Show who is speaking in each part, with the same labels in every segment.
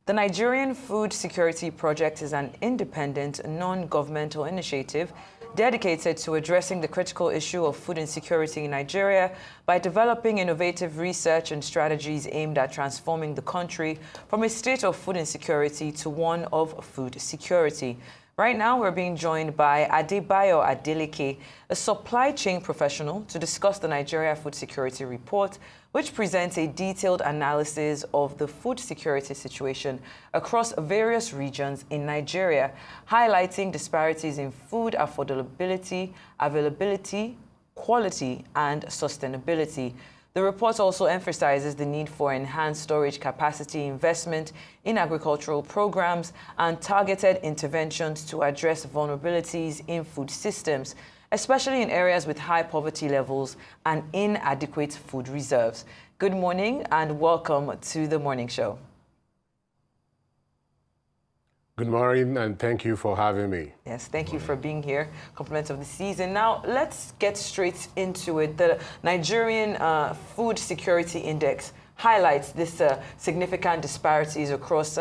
Speaker 1: The Nigerian Food Security Project is an independent, non-governmental initiative dedicated to addressing the critical issue of food insecurity in Nigeria by developing innovative research and strategies aimed at transforming the country from a state of food insecurity to one of food security. Right now, we're being joined by Adebayo Adeleke, a supply chain professional, to discuss the Nigeria Food Security Report, which presents a detailed analysis of the food security situation across various regions in Nigeria, highlighting disparities in food affordability, availability, quality, and sustainability. The report also emphasizes the need for enhanced storage capacity investment in agricultural programs and targeted interventions to address vulnerabilities in food systems, especially in areas with high poverty levels and inadequate food reserves. Good morning and welcome to the Morning Show.
Speaker 2: Good morning, and thank you for having me.
Speaker 1: Yes, thank you for being here. Compliments of the season. Now, let's get straight into it. The Nigerian Food Security Index highlights this significant disparities across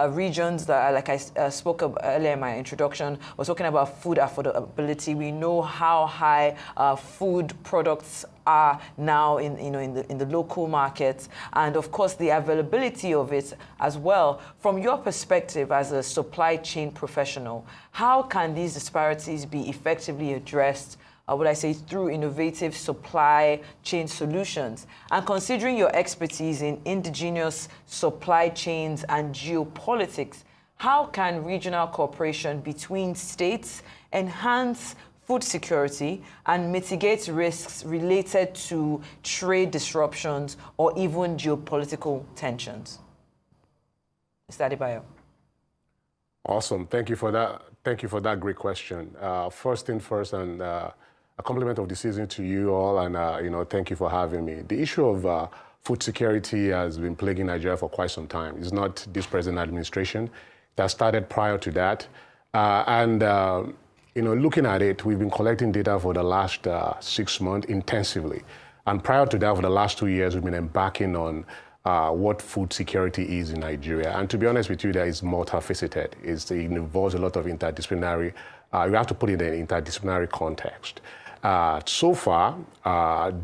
Speaker 1: regions that, like I spoke of earlier in my introduction, was talking about food affordability. We know how high food products are now in the local markets, and of course the availability of it as well. From your perspective as a supply chain professional, how can these disparities be effectively addressed, through innovative supply chain solutions? And considering your expertise in indigenous supply chains and geopolitics, how can regional cooperation between states enhance food security and mitigate risks related to trade disruptions or even geopolitical tensions? Mr. Adebayo.
Speaker 2: Awesome. Thank you for that. Thank you for that great question. First thing first, and a compliment of the season to you all, and thank you for having me. The issue of food security has been plaguing Nigeria for quite some time. It's not this present administration. That started prior to that, looking at it, we've been collecting data for the last 6 months intensively, and prior to that, for the last 2 years, we've been embarking on what food security is in Nigeria. And to be honest with you, that is multifaceted. It involves a lot of interdisciplinary. You have to put it in an interdisciplinary context. So far,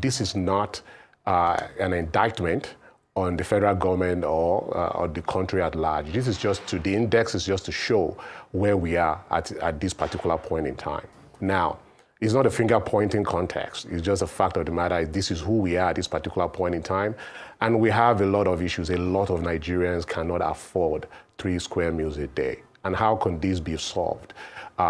Speaker 2: this is not an indictment on the federal government or the country at large. This is just the index is just to show where we are at this particular point in time. Now, it's not a finger-pointing context. It's just a fact of the matter. This is who we are at this particular point in time. And we have a lot of issues. A lot of Nigerians cannot afford 3 square meals a day. And how can this be solved?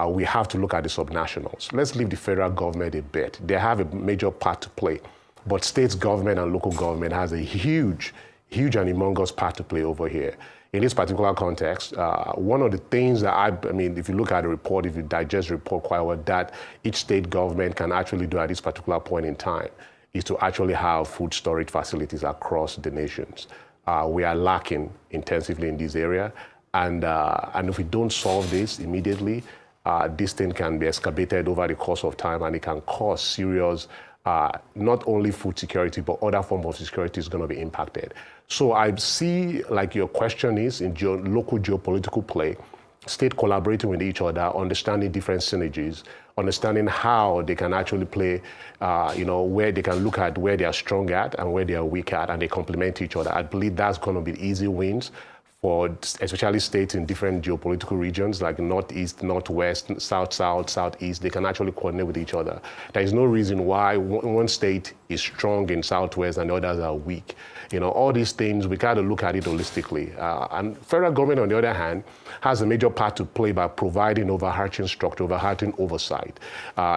Speaker 2: We have to look at the subnationals. Let's leave the federal government a bit. They have a major part to play. But state government and local government has a huge and humongous part to play over here. In this particular context, one of the things that if you look at the report, if you digest the report quite well, that each state government can actually do at this particular point in time is to actually have food storage facilities across the nations. We are lacking intensively in this area. And if we don't solve this immediately, this thing can be excavated over the course of time, and it can cause serious, not only food security, but other forms of security is going to be impacted. So I see, like your question is, in local geopolitical play, state collaborating with each other, understanding different synergies, understanding how they can actually play, where they can look at where they are strong at and where they are weak at, and they complement easy other. I believe that's going to be easy wins for especially states in different geopolitical regions like Northeast, Northwest, South, Southeast. They can actually coordinate with each other. There is no reason why one state is strong in Southwest and the others are weak. All these things, we got to look at it holistically. And federal government, on the other hand, has a major part to play by providing overarching structure, overarching oversight.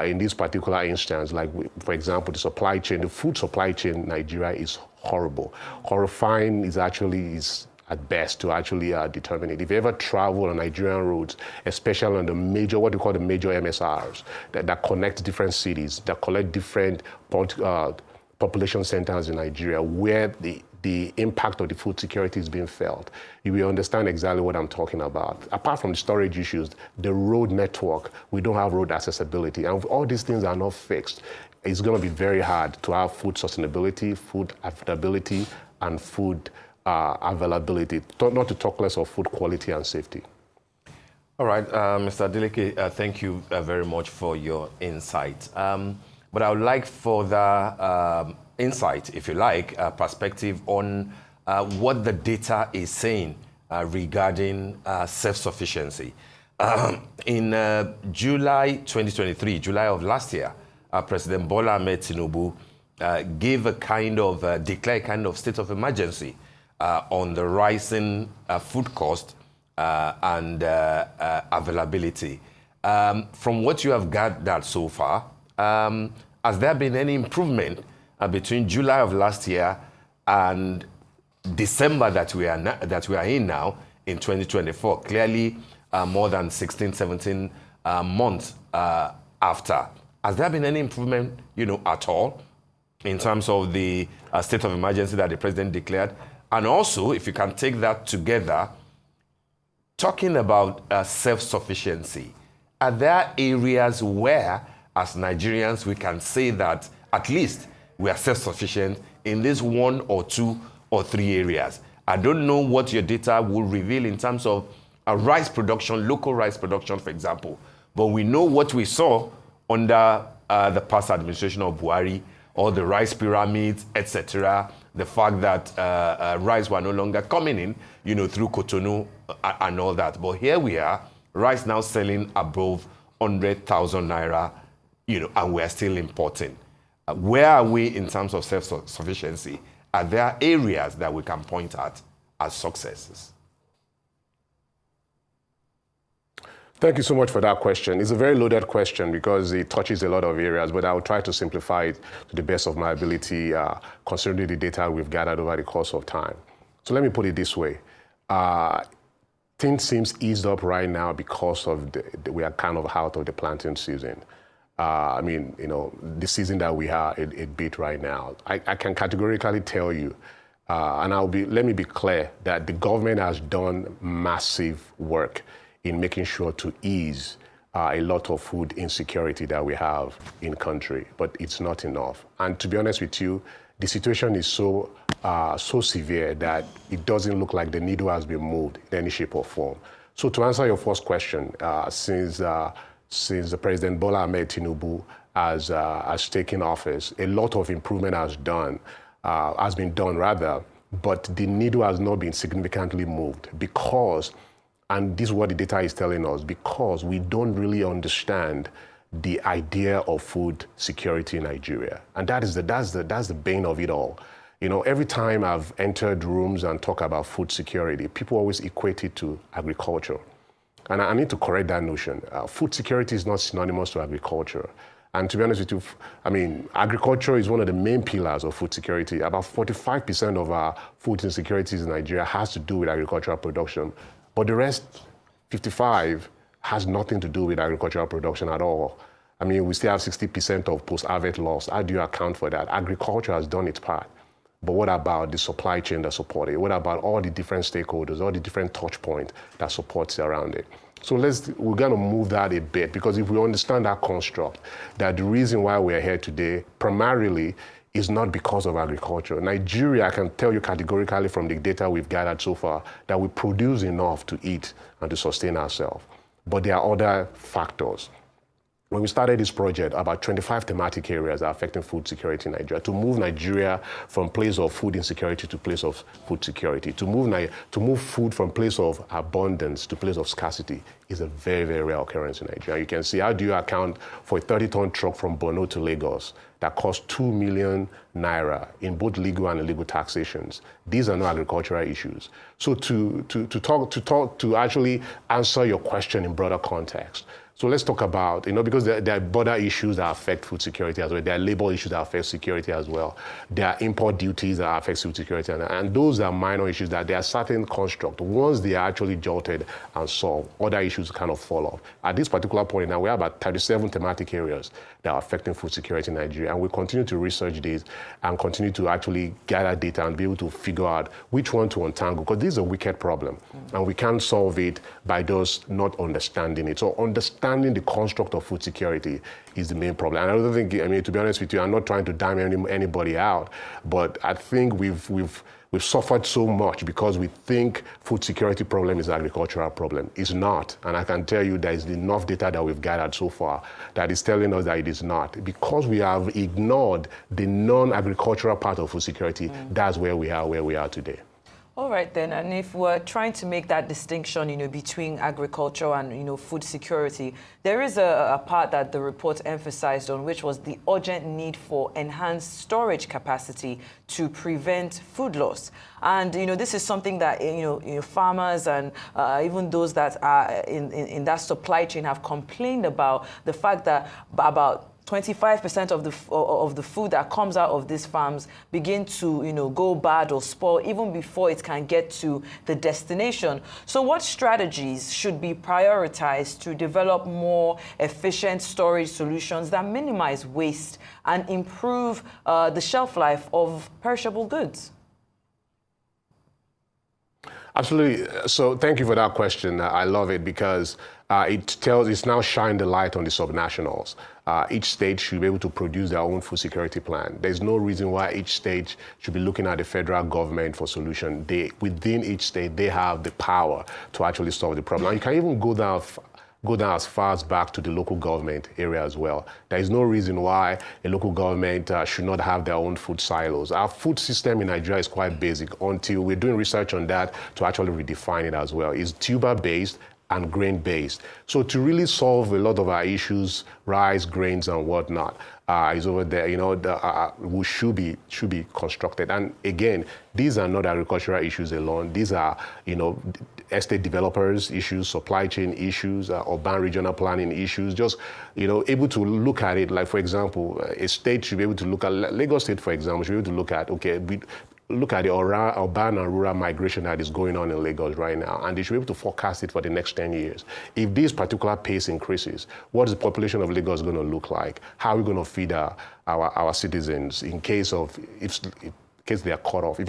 Speaker 2: In this particular instance, like, for example, the supply chain, the food supply chain in Nigeria is horrible. Horrifying is at best to actually determine it. If you ever travel on Nigerian roads, especially on the major, what we call the major MSRs, that connect different cities, that collect different population centers in Nigeria, where the impact of the food security is being felt, you will understand exactly what I'm talking about. Apart from the storage issues, the road network, we don't have road accessibility, and if all these things are not fixed, it's going to be very hard to have food sustainability, food affordability, and food availability, not to talk less of food quality and safety.
Speaker 3: All right, Mr. Adeleke, thank you very much for your insight. But I would like further insight, if you like, perspective on what the data is saying regarding self-sufficiency. In July 2023, July of last year, President Bola Ahmed Tinubu gave a kind of, declared kind of state of emergency on the rising food cost and availability. From what you have gathered so far, has there been any improvement between July of last year and December that we are in now in 2024? Clearly, more than 16, 17 months after. Has there been any improvement, at all in terms of the state of emergency that the president declared? And also, if you can take that together, talking about self-sufficiency, are there areas where, as Nigerians, we can say that at least we are self-sufficient in this 1 or 2 or 3 areas? I don't know what your data will reveal in terms of rice production, local rice production, for example. But we know what we saw under the past administration of Buhari, all the rice pyramids, etc. The fact that rice were no longer coming in, through Cotonou and all that. But here we are, rice now selling above 100,000 naira, and we're still importing. Where are we in terms of self-sufficiency? Are there areas that we can point at as successes?
Speaker 2: Thank you so much for that question. It's a very loaded question because it touches a lot of areas, but I'll try to simplify it to the best of my ability, considering the data we've gathered over the course of time. So let me put it this way. Things seems eased up right now because of we are kind of out of the planting season. The season that we are a bit right now. I can categorically tell you, and let me be clear that the government has done massive work in making sure to ease a lot of food insecurity that we have in country, but it's not enough. And to be honest with you, the situation is so severe that it doesn't look like the needle has been moved in any shape or form. So to answer your first question, since the President Bola Ahmed Tinubu has taken office, a lot of improvement has been done, but the needle has not been significantly moved because, and this is what the data is telling us, because we don't really understand the idea of food security in Nigeria. And that's the bane of it all. Every time I've entered rooms and talk about food security, people always equate it to agriculture. And I need to correct that notion. Food security is not synonymous to agriculture. And to be honest with you, agriculture is one of the main pillars of food security. About 45% of our food insecurities in Nigeria has to do with agricultural production. But the rest, 55, has nothing to do with agricultural production at all. We still have 60% of post-harvest loss. How do you account for that? Agriculture has done its part. But what about the supply chain that supports it? What about all the different stakeholders, all the different touch points that supports around it? So we're going to move that a bit, because if we understand that construct, that the reason why we're here today primarily is not because of agriculture. Nigeria, I can tell you categorically from the data we've gathered so far, that we produce enough to eat and to sustain ourselves. But there are other factors. When we started this project, about 25 thematic areas are affecting food security in Nigeria. To move Nigeria from place of food insecurity to place of food security, to move food from place of abundance to place of scarcity is a very, very rare occurrence in Nigeria. You can see, how do you account for a 30-ton truck from Borno to Lagos that costs 2 million naira in both legal and illegal taxations? These are not agricultural issues. So to actually answer your question in broader context, so let's talk about, because there are border issues that affect food security as well. There are labor issues that affect security as well. There are import duties that affect food security. And those are minor issues that there are certain constructs. Once they are actually jolted and solved, other issues kind of fall off. At this particular point now, we have about 37 thematic areas that are affecting food security in Nigeria. And we continue to research these and continue to actually gather data and be able to figure out which one to untangle, because this is a wicked problem. And we can't solve it by just not understanding it. So understand understanding the construct of food security is the main problem. And I don't think, I mean, to be honest with you, I'm not trying to dime anybody out, but I think we've suffered so much because we think food security problem is an agricultural problem. It's not. And I can tell you there is enough data that we've gathered so far that is telling us that it is not. Because we have ignored the non-agricultural part of food security, that's where we are today.
Speaker 1: All right then, and if we're trying to make that distinction, between agriculture and, food security, there is a part that the report emphasized on, which was the urgent need for enhanced storage capacity to prevent food loss. And, this is something that, farmers and even those that are in that supply chain have complained about, the fact that about 25% of the food that comes out of these farms begin to, go bad or spoil even before it can get to the destination. So what strategies should be prioritized to develop more efficient storage solutions that minimize waste and improve the shelf life of perishable goods?
Speaker 2: Absolutely. So thank you for that question. I love it because it's now shined the light on the subnationals. Each state should be able to produce their own food security plan. There's no reason why each state should be looking at the federal government for solution. Within each state, they have the power to actually solve the problem. And you can even go down as far as back to the local government area as well. There is no reason why a local government should not have their own food silos. Our food system in Nigeria is quite basic until we're doing research on that to actually redefine it as well. It's tuber-based and grain-based. So to really solve a lot of our issues, rice, grains, and whatnot, is over there, we should be constructed. And again, these are not agricultural issues alone. These are, estate developers issues, supply chain issues, urban regional planning issues, just, able to look at it. Like, for example, a state should be able to look at, Lagos State, for example, should be able to look at, look at the urban and rural migration that is going on in Lagos right now, and they should be able to forecast it for the next 10 years. If this particular pace increases, what is the population of Lagos going to look like? How are we going to feed our citizens in case they are cut off?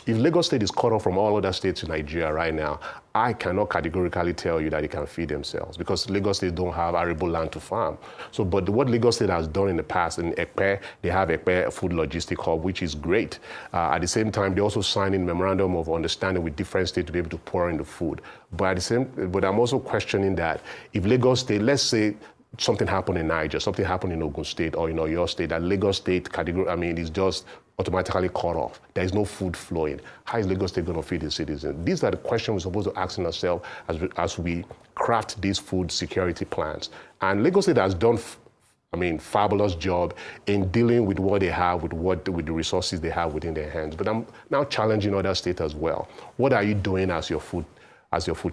Speaker 2: If Lagos State is cut off from all other states in Nigeria right now, I cannot categorically tell you that they can feed themselves because Lagos State don't have arable land to farm. So, but what Lagos State has done in the past, in Ekpe, they have Ekpe Food Logistic Hub, which is great. At the same time, they also signed in memorandum of understanding with different states to be able to pour in the food. But I'm also questioning that if Lagos State, let's say, something happened in Niger, something happened in Ogun State or in your state, that Lagos State category, is just automatically cut off. There is no food flowing. How is Lagos State going to feed its citizens? These are the questions we're supposed to ask ourselves as we craft these food security plans. And Lagos State has done, fabulous job in dealing with what they have, with the resources they have within their hands. But I'm now challenging other states as well. What are you doing as your food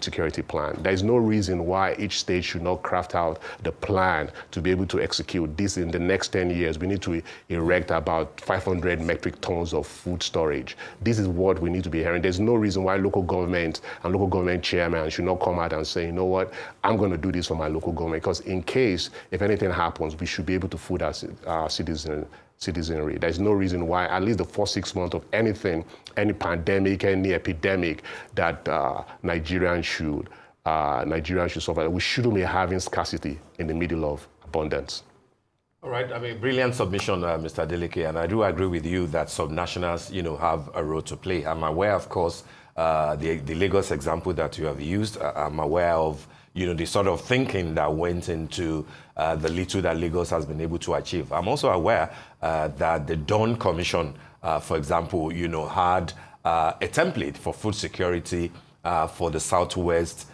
Speaker 2: security plan? There is no reason why each state should not craft out the plan to be able to execute this in the next 10 years. We need to erect about 500 metric tons of food storage. This is what we need to be hearing. There's no reason why local government and local government chairman should not come out and say, you know what, I'm going to do this for my local government, because in case, if anything happens, we should be able to feed our citizenry. There's no reason why, at least the first 6 months of anything, any pandemic, any epidemic, that Nigerians should suffer. We shouldn't be having scarcity in the middle of abundance.
Speaker 3: All right. Brilliant submission, Mr. Adeleke, and I do agree with you that subnationals, have a role to play. I'm aware, of course, the Lagos example that you have used. I'm aware of the sort of thinking that went into the little that Lagos has been able to achieve. I'm also aware that the Dawn Commission, for example, had a template for food security for the southwest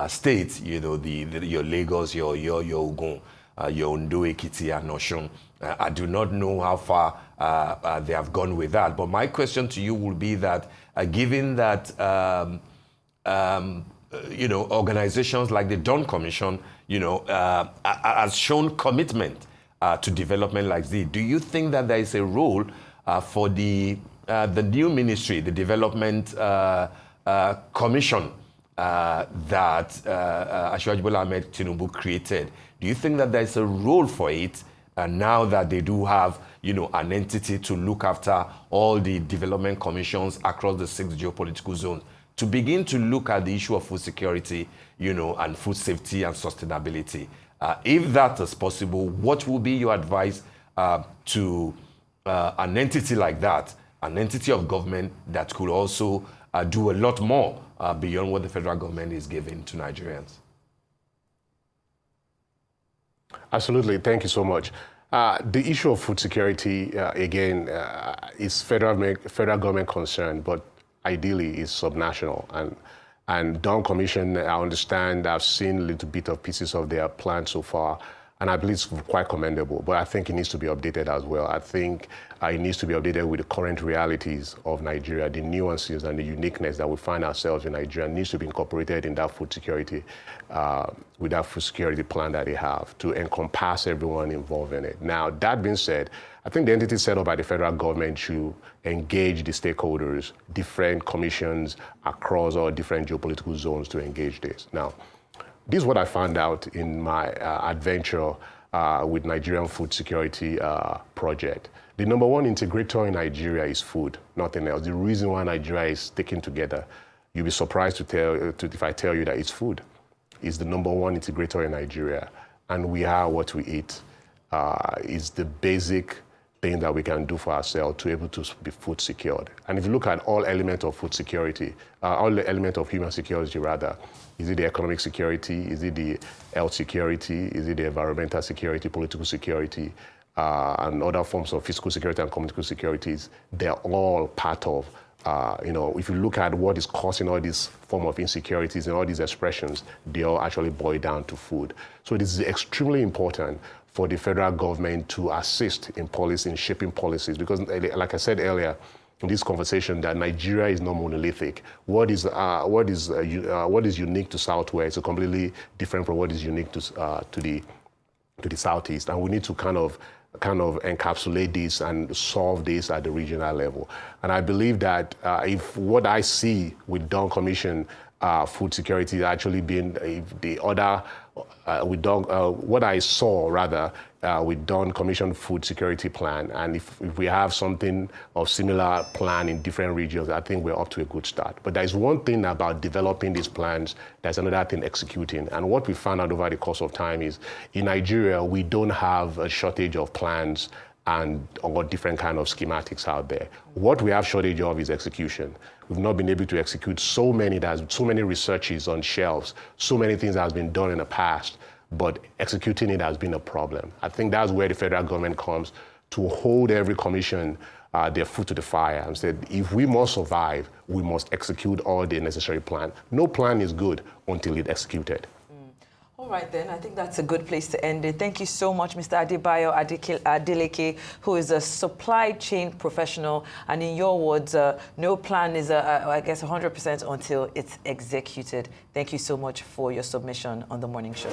Speaker 3: states, your Lagos, your Ogun, your Ondo, Ekiti, and Osun. I do not know how far they have gone with that. But my question to you will be that, given that organizations like the Dawn Commission, has shown commitment to development like this, do you think that there is a role for the new ministry, the Development Commission that Asiwaju Bola Ahmed Tinubu created? Do you think that there is a role for it now that they do have, an entity to look after all the development commissions across the 6 geopolitical zones? to begin to look at the issue of food security, and food safety and sustainability. If that is possible, what will be your advice to an entity like that, an entity of government that could also do a lot more beyond what the federal government is giving to Nigerians?
Speaker 2: Absolutely. Thank you so much. The issue of food security, again, is federal government concern, but ideally is subnational. And Dawn Commission, I understand, I've seen a little bit of pieces of their plan so far, and I believe it's quite commendable, but I think it needs to be updated as well. I think it needs to be updated with the current realities of Nigeria, the nuances and the uniqueness that we find ourselves in Nigeria needs to be incorporated in that food security, with that food security plan that they have to encompass everyone involved in it. Now, that being said, I think the entity set up by the federal government should engage the stakeholders, different commissions across all different geopolitical zones to engage this. Now, this is what I found out in my adventure with Nigerian food security project. The number one integrator in Nigeria is food, nothing else. The reason why Nigeria is sticking together, you'll be surprised if I tell you that it's food. It's the number one integrator in Nigeria, and we are what we eat. It's the basic thing that we can do for ourselves to be able to be food secured. And if you look at all elements of food security, all the elements of human security rather, is it the economic security, is it the health security, is it the environmental security, political security, and other forms of physical security and community securities, they're all part of, if you look at what is causing all these form of insecurities and all these expressions, they all actually boil down to food. So it is extremely important for the federal government to assist in policy, in shaping policies, because like I said earlier in this conversation, that Nigeria is not monolithic. What is unique to Southwest is completely different from what is unique to the Southeast, and we need to kind of encapsulate this and solve this at the regional level. And I believe that if what I see with Dawn Commission food security actually being the other, what I saw rather with Dawn Commission food security plan, and if we have something of similar plan in different regions, I think we're up to a good start. But there's one thing about developing these plans, there's another thing executing. And what we found out over the course of time is in Nigeria, we don't have a shortage of plans or different kind of schematics out there. What we have shortage of is execution. We've not been able to execute so many researches on shelves, so many things that has been done in the past, but executing it has been a problem. I think that's where the federal government comes to hold every commission their foot to the fire and said, if we must survive, we must execute all the necessary plan. No plan is good until it's executed.
Speaker 1: All right, then. I think that's a good place to end it. Thank you so much, Mr. Adebayo Adeleke, who is a supply chain professional. And in your words, no plan is, I guess, 100% until it's executed. Thank you so much for your submission on The Morning Show.